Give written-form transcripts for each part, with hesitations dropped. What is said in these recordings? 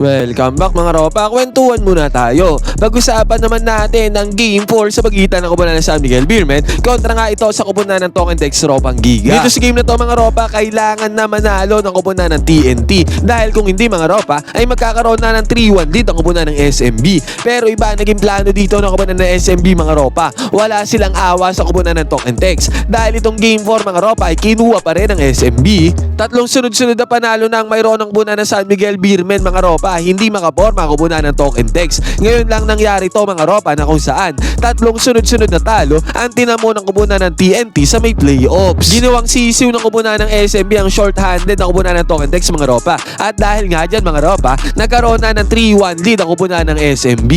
Welcome back mga ropa, kwentuhan muna tayo. Pag-usapan naman natin ang Game 4 sa pagitan ng koponan ng San Miguel Beermen kontra nga ito sa koponan ng Token Dex Ropang Giga. Dito sa game na to mga ropa, kailangan na manalo ng koponan ng TNT. Dahil kung hindi mga ropa, ay magkakaroon na ng 3-1 lead ang koponan ng SMB. Pero iba naging plano dito ng koponan ng SMB mga ropa. Wala silang awa sa koponan ng Token Dex. Dahil itong Game 4 mga ropa ay kinuha pa rin ng SMB. Tatlong sunod-sunod na panalo na ang mayroon ng koponan ng San Miguel Beermen mga ropa. Hindi makaporma ang koponan ng Token Dex. Ngayon lang nangyari to mga ropa na kung saan tatlong sunod-sunod na talo ang tinamo ng koponan ng TNT sa may playoffs. Ginawang sisiw ng koponan ng SMB ang short-handed ng koponan ng Token Dex mga ropa. At dahil nga dyan mga ropa, nagkaroon na ng 3-1 lead ang koponan ng SMB.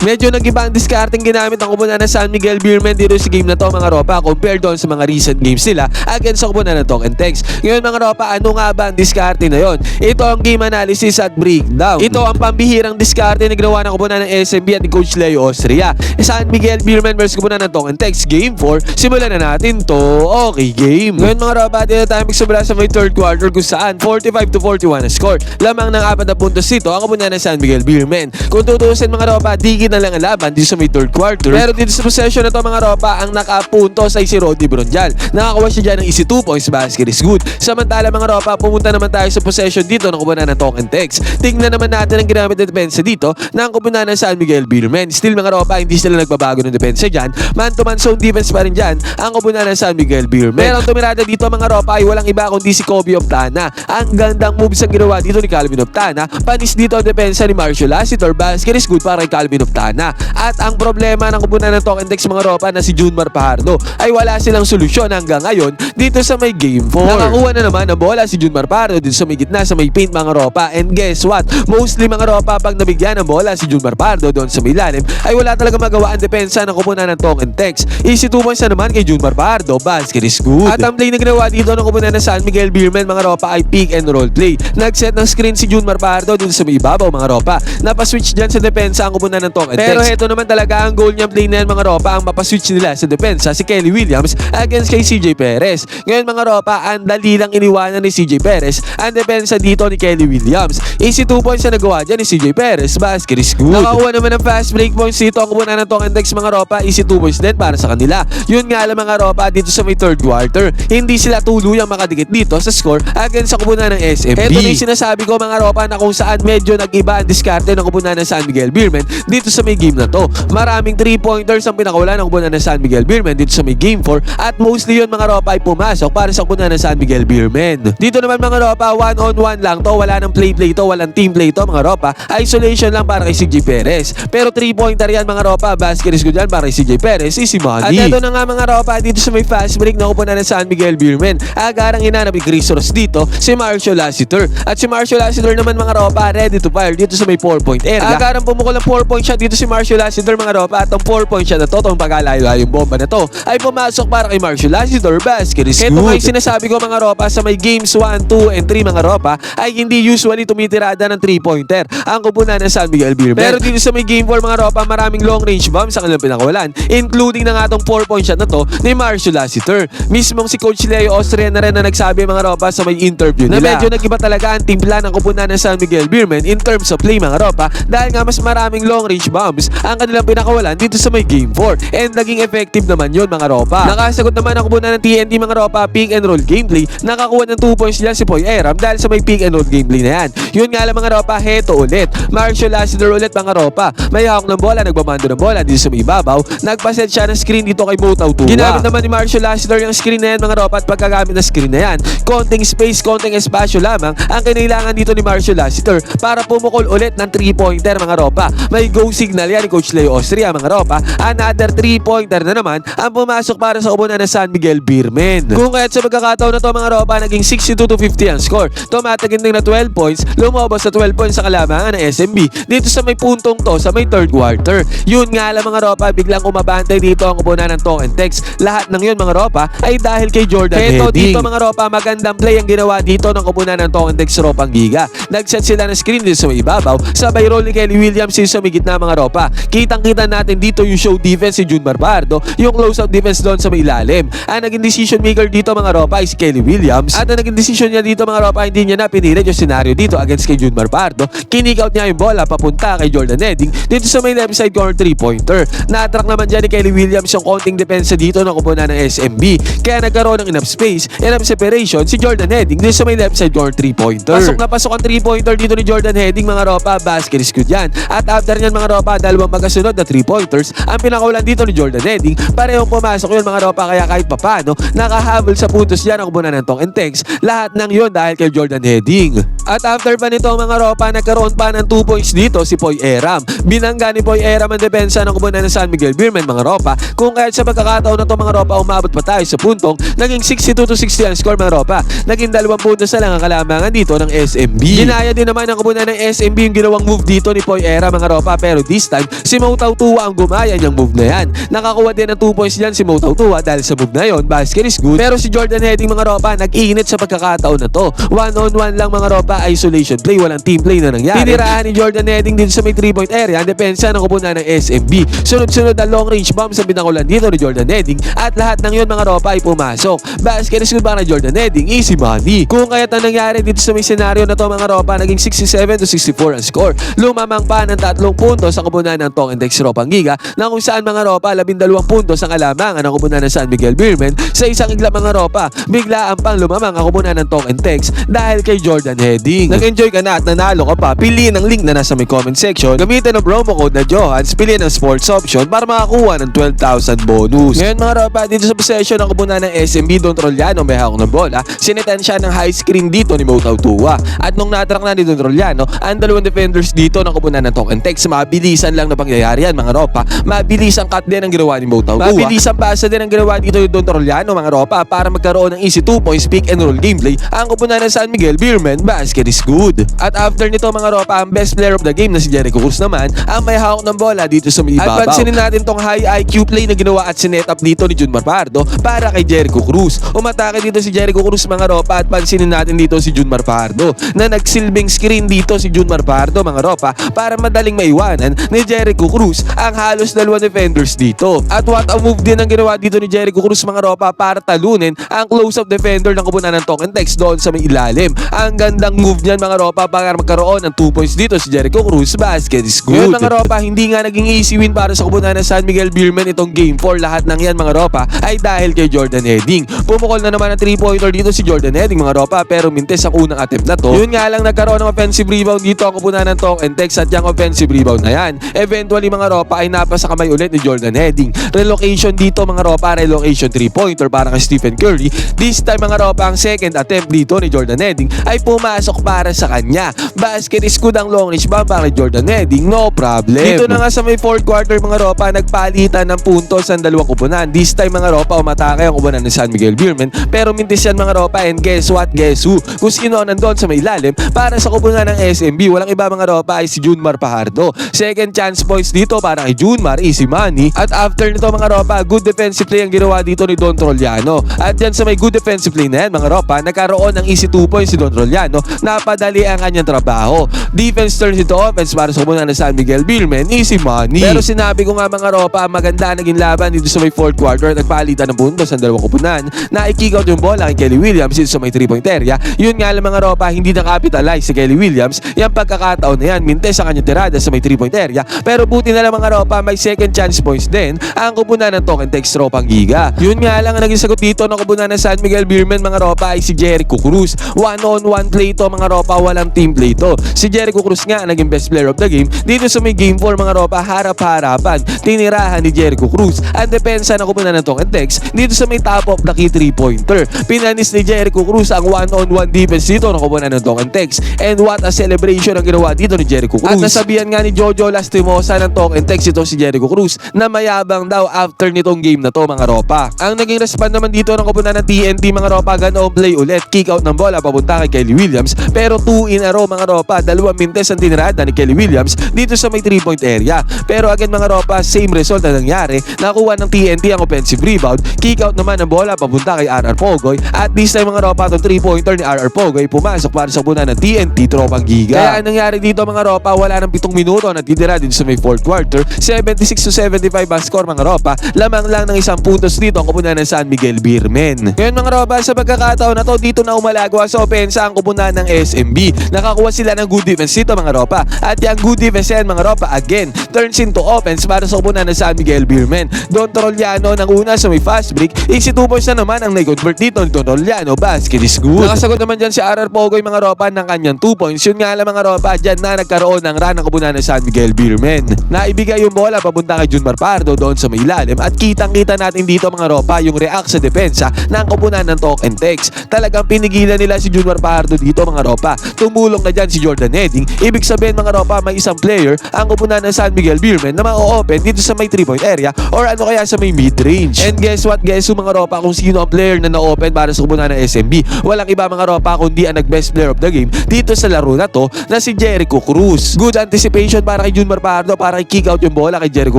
Medyo nag-iba ang discarding ginamit ng koponan ng San Miguel Beermen dito sa game na to mga ropa compared doon sa mga recent games nila against sa koponan ng Token Dex. Ngayon mga ropa, ano nga ba ang discarding na yon? Ito ang game analysis at breakdown. Ito ang pambihirang diskarte na ginawa ng koponan ng SMB at ni Coach Leo Austria. San Miguel Beermen versus koponan ng Token Dex Game 4. Simulan na natin to. Okay, game. Ngayon mga ropa, dito tayo magsubra sa may third quarter kung saan 45-41 na score. Lamang ng 4 na puntos dito ang koponan ng San Miguel Beermen. Kung tutusin mga ropa, digit na lang ang laban dito sa may third quarter. Pero dito sa possession na to mga ropa, ang nakapuntos ay si Roddy Bronjal. Nakakuha siya dyan ng easy 2 points, basket is good. Samantala mga ropa, pumunta naman tayo sa possession dito ng koponan ng Token Dex. Tingnan naman natin ang ginamit na depensa dito ng koponan ng San Miguel Beermen. Still mga ropa, hindi sila nagbabago ng depensa dyan. Man-to-man zone defense pa rin dyan ang koponan ng San Miguel Beermen. Pero ang tumirada dito mga ropa ay walang iba kundi si Kobe Optana. Ang gandang moves ang ginawa dito ni Calvin Optana. Panis dito ang depensa ni Marshall Lassiter. Basket is good para kay Calvin Optana. At ang problema ng koponan ng Token Dex mga ropa na si Junmar Pajardo ay wala silang solusyon hanggang ngayon dito sa may Game 4. Nakakuha na naman ang bola si Junmar Pajardo dito sa may gitna sa may paint mga ropa. And guess what? Mostly mga ropa, pag nabigyan ng bola si Junmar Pajardo doon sa may ilalim ay wala talaga magawa ang depensa ng koponan ng Token Dex. Easy 2 points na naman kay Junmar Pajardo. Basket is good. At ang play na ginawa dito ng koponan ng San Miguel Beermen mga ropa ay pick and roll play. Nag-set ng screen si Junmar Pajardo dito sa may ibabaw mga ropa. Napaswitch dyan sa depensa ang koponan ng Token Dex. Pero heto naman talaga ang goal niyang play na yan mga ropa, ang mapaswitch nila sa depensa si Kelly Williams against kay CJ Perez. Ngayon mga ropa, ang dali lang iniwanan ni CJ Perez ang depensa dito ni Kelly Williams. Easy 2 points na nagawa dyan ni CJ Perez. Basket is good. Nakakuha naman ng fast break points dito ang koponan ng Token Dex mga ropa. Easy 2 points din para sa kanila. Yun nga lang mga ropa, dito sa may third quarter, hindi sila tuluyang makadikit dito sa score against sa koponan ng SMB. Ito na yung sinasabi ko mga ropa na kung saan medyo nag-iba ang diskarte ng koponan ng San Miguel Beermen dito sa may game na to. Maraming 3-pointers ang pinakawala ng koponan ng San Miguel Beermen dito sa may game 4 at mostly yun mga ropa ay pumasok para sa koponan ng San Miguel Beermen. Dito naman mga ropa, 1-on-1 lang to, wala nang play to, walang team play to mga ropa. Isolation lang para kay CJ Perez. Pero 3-pointer yan mga ropa, basket is good yan para kay CJ Perez, easy money. At ito na nga mga ropa, dito sa may fast break na koponan ng San Miguel Beermen. Agarang inanap ni Chris Ross dito si Marshall Lassiter. At si Marshall Lassiter naman mga ropa, ready to fire dito sa may 4-point area. Agarang pumukol ng 4-point shot dito si Marshall Lassiter mga ropa. At ang 4-point shot na to, itong pagkalayo-layo yung bomba na to, ay pumasok para kay Marshall Lassiter. Basket is good. Ito nga yung sinasabi ko mga ropa, sa may games 1, 2, and 3 mga ropa, ay hindi usually tumitirada ng 3-pointer ang koponan ng San Miguel Beermen. Pero dito sa may game 4 mga ropa, maraming long range bombs ang kanilang pinakawalan, including na nga itong 4-point shot na to ni Marshall Lassiter. Mismong si Coach Leo Austria na rin na nagsabi mga ropa sa may interview nila na medyo nag-iba talaga ang timpla ng koponan ng San Miguel Beermen in terms of play mga ropa dahil nga mas maraming long range bombs ang kanilang pinakawalan dito sa may game 4 and naging effective naman yun mga ropa. Nakasagot naman ang koponan ng TNT mga ropa, pick and roll gameplay. Nakakuha ng 2 points dyan si Poy Eram dahil sa may pick and roll gameplay na yan. Yun nga lang mga ropa, heto ulit. Marshall Lassiter ulit mga ropa. May hawak ng bola, nagbamando ng bola dito sa may ibabaw. Nagpaset siya ng screen dito kay Mo Tautua. Ginamit naman ni Marshall Lassiter yung screen na yan mga ropa at pagkagamit ng screen na yan, konting space, konting espasyo lamang ang kinailangan dito ni Marshall Lassiter para pumukol ulit ng 3-pointer mga ropa. May go signal yan ni Coach Leo Austria mga ropa. Another 3-pointer na naman ang pumasok para sa koponan ng San Miguel Beermen. Kung kaya't sa pagkakataon na to mga ropa, naging 62-50 ang score. Tumataginding na 12 points, lumabas sa 12 points sa kalamangan ng SMB dito sa may puntong to sa may third quarter. Yun nga lang mga ropa, biglang umabantay dito ang koponan ng Token Dex. Lahat ng yun mga ropa ay dahil kay Jordan Heading. Dito mga ropa, magandang play ang ginawa dito ng koponan ng Token Dex Ropang Giga. Nag-set sila ng screen dito sa may ibabaw, sabay roll ni Kelly Williams sa may gitna mga ropa. Kitang-kita natin dito yung show defense si Junmar Pajardo, yung close-out defense doon sa may ilalim. Ang naging decision maker dito mga ropa ay si Kelly Williams. At ang naging decision niya dito mga ropa, hindi niya na pinilit yung scenario dito against kay Junmar Pajardo. Pardo, kinik-out niya yung bola papunta kay Jordan Heading dito sa may left side corner 3-pointer. Na-attract naman dyan ni Kelly Williams yung konting depensa dito ng kupunan ng SMB. Kaya nagkaroon ng enough space, enough separation si Jordan Heading dito sa may left side corner 3-pointer. Pasok na pasok ang 3-pointer dito ni Jordan Heading mga ropa, basket is good yan. At after nyan mga ropa, dalawang magkasunod na 3-pointers ang pinakaulan dito ni Jordan Heading. Parehong pumasok yun mga ropa, kaya kahit papano nakahabol sa puntos dyan ang kupunan ng Tong and Tex. Lahat ng yun dahil kay Jordan Heading. At after pa nito mga ropa, nagkaroon pa ng 2 points dito si Poy Eram. Binangga ni Poy Eram ang depensa ng kupunan ng San Miguel Beermen mga ropa. Kung kahit sa pagkakataon na to mga ropa, umabot pa tayo sa puntong naging 62-60 ang score mga ropa. Naging 2 puntos na lang ang kalamangan dito ng SMB. Ginaya din naman ang kupunan ng SMB yung ginawang move dito ni Poy Eram mga ropa, pero this time si Mo Tautua ang gumaya niyang move na yan. Nakakuha din ng 2 points dyan si Mo Tautua dahil sa move na yon, basket is good. Pero si Jordan Heading mga ropa, nag-init sa pagkakataon na to. 1-on-1 lang mga ropa, isolation play, walang team play na nangyari. Tinirahan ni Jordan Heading dito sa may 3-point area ang depensa ng kupunan ng SMB. Sunod-sunod na long range bomb sa binakulan dito ni Jordan Heading at lahat ng yun mga ropa ay pumasok. Basket is good para Jordan Heading, easy money. Kung kaya't ang nangyari dito sa may senaryo na to mga ropa, naging 67-64 ang score. Lumamang pa ng 3 puntos ang kupunan ng Tong and Tex Ropang Giga na kung saan mga ropa, 12 puntos ang kalamangan ng kupunan ng San Miguel Beermen. Sa isang igla mga ropa, biglaan pang lumamang ang kupunan ng Tong and Tex dahil kay Jordan Heading. Nag-enjoy ka na at nanalo ka pa, piliin ang link na nasa may comment section, gamitin ang promo code na Johans, piliin ang sports option para makakuha ng 12,000 bonus. Ngayon mga ropa, dito sa possession ng kupunan ng SMB, Don Trollano may hawak ng bola, sinetan siya ng high screen dito ni Mo Tautua. At nung natrak na ni Don Trollano, ang dalawang defenders dito ng kupunan ng Tong and Tex, mabilisan lang na pangyayari yan mga ropa. Mabilis ang cut din ang ginawa ni Mo Tautua. Mabilis ang pasa din ang ginawa dito ni Don Trollano mga ropa para magkaroon ng easy 2 points pick and roll gameplay ang kupunan ng San Miguel Beermen, basket is good. At after nito mga ropa, ang best player of the game na si Jericho Cruz naman ang may hawak ng bola dito sa may ibabaw. At pansinin natin tong high IQ play na ginawa at sinet up dito ni Junmar Pardo para kay Jericho Cruz. Umatake dito si Jericho Cruz mga ropa at pansinin natin dito si Junmar Pardo na nagsilbing screen dito si Junmar Pardo mga ropa para madaling maiwanan ni Jericho Cruz ang halos 2 defenders dito. At what a move din ang ginawa dito ni Jericho Cruz mga ropa para talunin ang close-up defender ng kupunan ng Tong and Tex doon sa may ilalim. Ang gandang move niyan mga ropa para magkaroon ng 2 points dito si Jericho Cruz, basket is good. Ngayon mga ropa, hindi nga naging easy win para sa kupunan ng San Miguel Beermen itong game 4. Lahat ng yan mga ropa ay dahil kay Jordan Heading. Pumukol na naman ang 3-pointer dito si Jordan Heading mga ropa, pero mintes ang unang attempt na to. Yun nga lang nagkaroon ng offensive rebound dito ang kupunan ng Tong and Tex at yung offensive rebound na yan eventually mga ropa ay napasa kamay ulit ni Jordan Heading. Relocation dito mga ropa, relocation 3-pointer para kay Stephen Curry. This time mga ropa, ang second attempt dito ni Jordan Heading ay pumasok para sa kanya. Basket is good ang long range bomb para kay Jordan Heading, no problem. Dito na nga sa may 4th quarter mga ropa, nagpalitan ng puntos ang dalawang kupunan. This time mga ropa, umatake ang kupunan ng San Miguel Beermen, pero mintis yan mga ropa, and guess what, guess who? Kung sino nandun sa may ilalim para sa kupunan ng SMB, walang iba mga ropa ay si Junmar Pajardo. Second chance points dito para kay Junmar, easy money. At after nito mga ropa, good defensive play ang ginawa dito ni Don Trollano. At yan sa may good defensive play na yan mga ropa, nagkaroon ng easy 2 points si Don Trollano. Napadali ang kanyang trabaho. Defense turns into offense para sa kupunan ng San Miguel Beermen, easy money. Pero sinabi ko nga mga ropa, maganda naging laban dito sa may 4th quarter. Nagpalitan ng puntos ang dalawang kupunan. Na-kick out yung bola kay Kelly Williams dito sa may 3-point area. Yun nga lang mga ropa, hindi na-capitalize si Kelly Williams. Yung pagkakataon na yan, mintes ang kanyang tirada sa may 3-point area. Pero buti na lang mga ropa, may second chance points din ang kupunan ng Tong and Tex Ropang Giga. Yun nga lang ang naging sagot dito ng kupunan ng San Miguel Beermen mga ropa ay si Jericho Cruz. 1-on-1 play to mga ropa, walang team play to. Si Jericho Cruz nga naging best player of the game dito sa may game 4 mga ropa, harap-harapan. Tinirahan ni Jericho Cruz ang depensa ng kupunan ng Tong and Tex dito sa may top of the key 3-pointer. Pinanis ni Jericho Cruz ang 1-on-1 defense dito ng kupunan ng Tong and Tex. And what a celebration ang ginawa dito ni Jericho Cruz. At nasabihan nga ni Jojo Lastimosa ng Tong and Tex ito si Jericho Cruz na mayabang daw after nitong game na to mga ropa. Ang naging respond naman dito ng kupunan ng TNT mga ropa, ganoong play ulit, kick out ng bola papunta kay Kelly Williams, pero 2 in a row mga ropa, 2 mintes ang tinirada ni Kelly Williams dito sa may 3-point area. Pero again mga ropa, same result na nangyari. Nakuha ng TNT ang offensive rebound, kick out naman ng bola papunta kay RR Pogoy, at this time mga ropa, itong 3-pointer ni RR Pogoy pumasok para sa kupunan ng TNT Tropang Giga. Kaya ang nangyari dito mga ropa, wala ng 7 minuto na titira dito sa may 4th quarter, 76-75 ang score mga ropa, lamang lang ng 1 puntos dito ang kupunan ng San Miguel Beermen. Ngayon mga ropa, sa pagkakataon na to, dito na umalagwa sa opensa ang kupunan ng SMB. Nakakuha sila ng good defense dito mga ropa. At yung good defense yan mga ropa again turns into offense para sa kupunan ng San Miguel Beermen. Don Torollano ng una sa may fast break. Easy 2 points na naman ang nai-convert dito ni Don Torollano. Basket is good. Nakasagot naman dyan si RR Pogoy mga ropa ng kanyang 2 points. Yun nga lang mga ropa, dyan na nagkaroon ng run ng kupunan ng San Miguel Beermen. Naibigay yung bola papunta kay Junmar Pardo doon sa may ilalim at kitang-kita natin dito mga ropa yung react sa depensa ng kupunan ng Talk and Text. Talagang pinigilan nila si Junmar Pardo dito mga ropa. Tumulong na dyan si Jordan Heading. Ibig sabihin mga ropa, may isang player ang kupunan ng San Miguel Beermen na ma-open dito sa may 3-point area or ano kaya sa may mid-range. And guess what? Guess who mga ropa kung sino ang player na na-open para sa kupunan ng SMB? Walang iba mga ropa kundi ang nag-best player of the game dito sa laro na to na si Jericho Cruz. Good anticipation para kay Junmar Pardo para i-kick out yung bola kay Jericho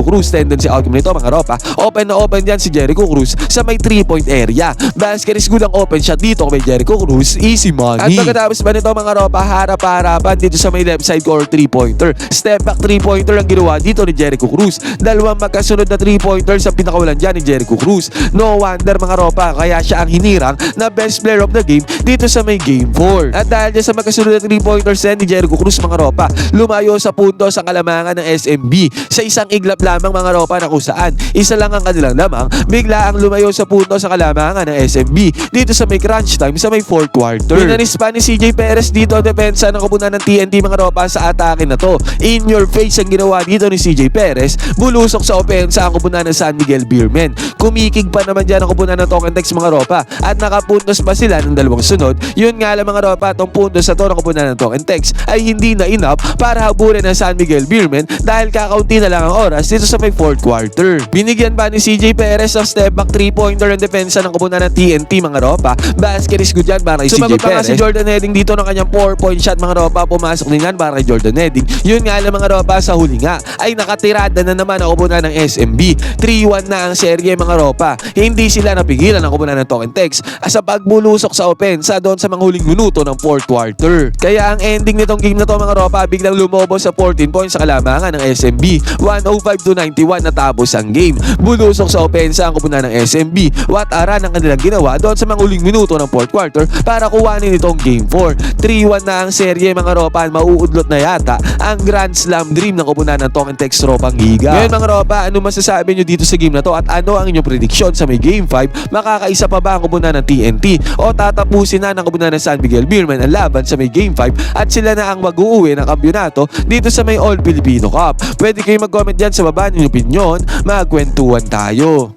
Cruz. Tendency outcome nito mga ropa. Open na open dyan si Jericho Cruz sa may 3-point area. Basket is good ang open shot dito kay Jericho Cruz. Easy money. At pagkatapos ba nito mga ropa, harap-harapan dito sa may left side court 3-pointer. Step back 3-pointer ang ginawa dito ni Jericho Cruz. Dalawang magkasunod na 3-pointer sa pinakawalan dyan ni Jericho Cruz. No wonder mga ropa, kaya siya ang hinirang na best player of the game dito sa may game 4. At dahil dyan sa magkasunod na 3-pointers ni Jericho Cruz mga ropa, lumayo sa punto sa kalamangan ng SMB sa isang iglap lamang mga ropa na kung saan isa lang ang kanilang lamang, bigla ang lumayo sa punto sa kalamangan ng SMB dito sa may crunch time sa may 4th quarter. Pinanispa ni CJ Perez dito depensa ng kupunan ng TNT mga ropa sa atake na to. In your face ang ginawa dito ni CJ Perez, bulusok sa opensa ang kupunan ng San Miguel Beermen. Kumikig pa naman dyan ang kupunan ng Talk and Text mga ropa at nakapuntos pa sila ng dalawang sunod. Yun nga lang mga ropa, itong puntos na to ng kupunan ng Talk and Text ay hindi na enough para habulin ng San Miguel Beermen dahil kakaunti na lang ang oras dito sa may 4th quarter. Binigyan ba ni CJ Perez ng step back 3-pointer ng depensa ng kupunan ng TNT mga ropa? Basket is good yan para kay CJ Perez. Sumagot pa nga si Jordan Heading dito ng kanyang 4-point shot mga ropa. Pumasok din yan para kay Jordan Heading. Yun nga lang mga ropa, sa huli nga ay nakatirada na naman ang kupunan ng SMB. 3-1 na ang serye mga ropa. Hindi sila napigilan ang kupunan ng Talk and Text sa pagbulusok sa opensa doon sa mga huling minuto ng 4th quarter. Kaya ang ending nitong game na to mga ropa, biglang lumobo sa 14 points sa kalamangan ng SMB. 105-91 natapos ang game. Bulusok sa opensa ang kupunan ng SMB. What a run ang kanilang ginawa doon sa mga huling minuto ng 4th quarter para kuwanin itong game 4. 3-1 na ang serye mga ropa. Mauudlot na yata ang Grand Slam dream ng kupunan ng Talk and Text Ropang Giga. Ngayon mga ropa, ano masasabi nyo dito sa game na to at ano ang inyong prediction sa may game 5? Makakaisa pa ba ang kupunan ng TNT o tatapusin na ng kupunan ng San Miguel Beermen ang laban sa may game 5 at sila na ang mag-uuwi ng kampyonato dito sa may All Filipino Cup? Pwede kayo mag-comment dyan sa baba ng opinion. Magkwentuhan tayo.